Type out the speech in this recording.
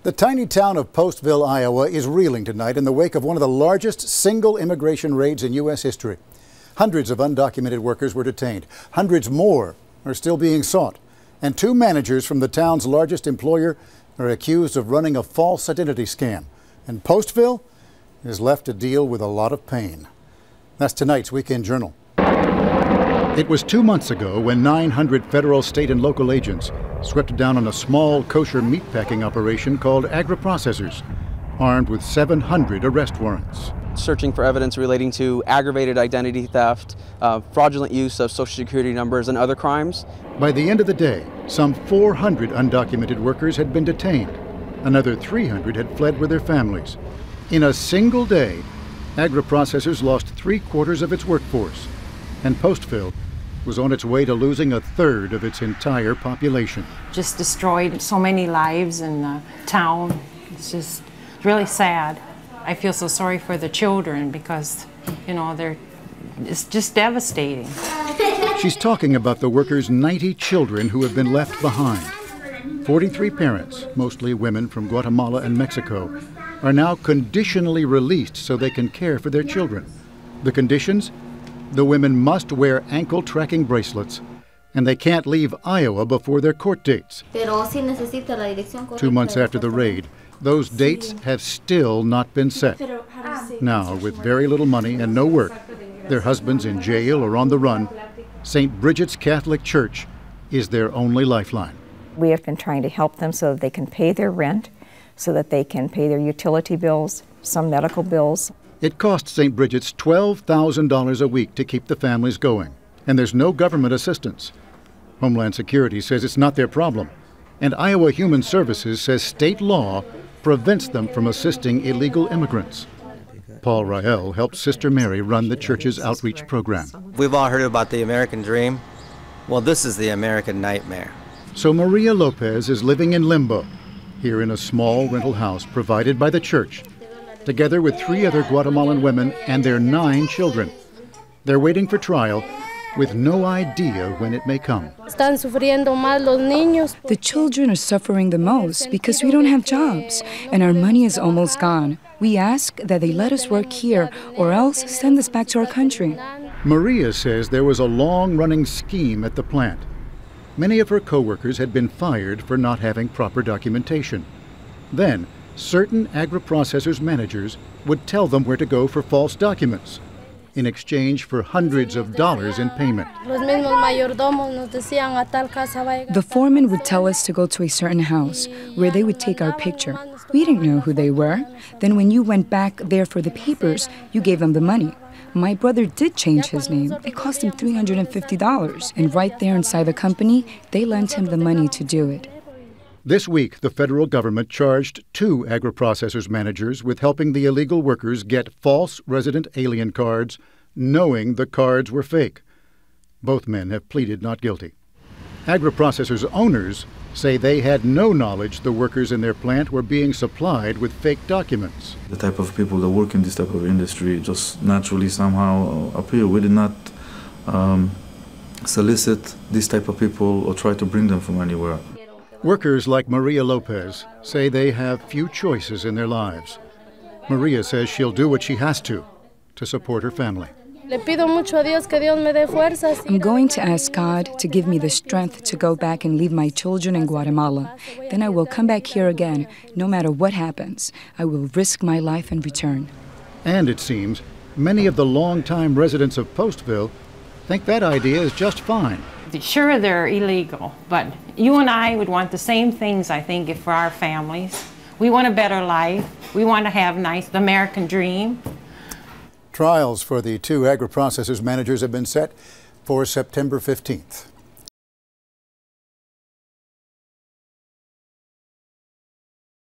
The tiny town of Postville, Iowa is reeling tonight in the wake of one of the largest single immigration raids in U.S. history. Hundreds of undocumented workers were detained. Hundreds more are still being sought. And two managers from the town's largest employer are accused of running a false identity scam. And Postville is left to deal with a lot of pain. That's tonight's Weekend Journal. It was 2 months ago when 900 federal, state, and local agents swept down on a small kosher meatpacking operation called Agri-Processors, armed with 700 arrest warrants. Searching for evidence relating to aggravated identity theft, fraudulent use of Social Security numbers, and other crimes. By the end of the day, some 400 undocumented workers had been detained. Another 300 had fled with their families. In a single day, Agri-Processors lost 3/4 of its workforce, and Postville was on its way to losing a third of its entire population. Just destroyed so many lives in the town. It's just really sad. I feel so sorry for the children because, you know, it's just devastating. She's talking about the workers' 90 children who have been left behind. 43 parents, mostly women from Guatemala and Mexico, are now conditionally released so they can care for their children. The conditions? The women must wear ankle tracking bracelets, and they can't leave Iowa before their court dates. 2 months after the raid, those dates have still not been set. Now, with very little money and no work, their husbands in jail or on the run, St. Bridget's Catholic Church is their only lifeline. We have been trying to help them so that they can pay their rent, so that they can pay their utility bills, some medical bills. It costs St. Bridget's $12,000 a week to keep the families going, and there's no government assistance. Homeland Security says it's not their problem, and Iowa Human Services says state law prevents them from assisting illegal immigrants. Paul Rael helped Sister Mary run the church's outreach program. We've all heard about the American dream. Well, this is the American nightmare. So Maria Lopez is living in Limbo, here in a small rental house provided by the church, together with 3 other Guatemalan women and their 9 children. They're waiting for trial with no idea when it may come. The children are suffering the most because we don't have jobs and our money is almost gone. We ask that they let us work here or else send us back to our country. Maria says there was a long-running scheme at the plant. Many of her co-workers had been fired for not having proper documentation. Then, certain Agri-Processors managers would tell them where to go for false documents in exchange for hundreds of dollars in payment. The foreman would tell us to go to a certain house where they would take our picture. We didn't know who they were. Then when you went back there for the papers, you gave them the money. My brother did change his name. It cost him $350. And right there inside the company, they lent him the money to do it. This week, the federal government charged 2 Agri-Processors managers with helping the illegal workers get false resident alien cards, knowing the cards were fake. Both men have pleaded not guilty. Agri-Processors owners say they had no knowledge the workers in their plant were being supplied with fake documents. The type of people that work in this type of industry just naturally somehow appear. We did not solicit these type of people or try to bring them from anywhere. Workers like Maria Lopez say they have few choices in their lives. Maria says she'll do what she has to support her family. I'm going to ask God to give me the strength to go back and leave my children in Guatemala. Then I will come back here again. No matter what happens, I will risk my life and return. And it seems many of the longtime residents of Postville think that idea is just fine. Sure, they're illegal, but you and I would want the same things, I think, for our families. We want a better life. We want to have the American dream. Trials for the 2 Agri-Processors managers have been set for September 15th.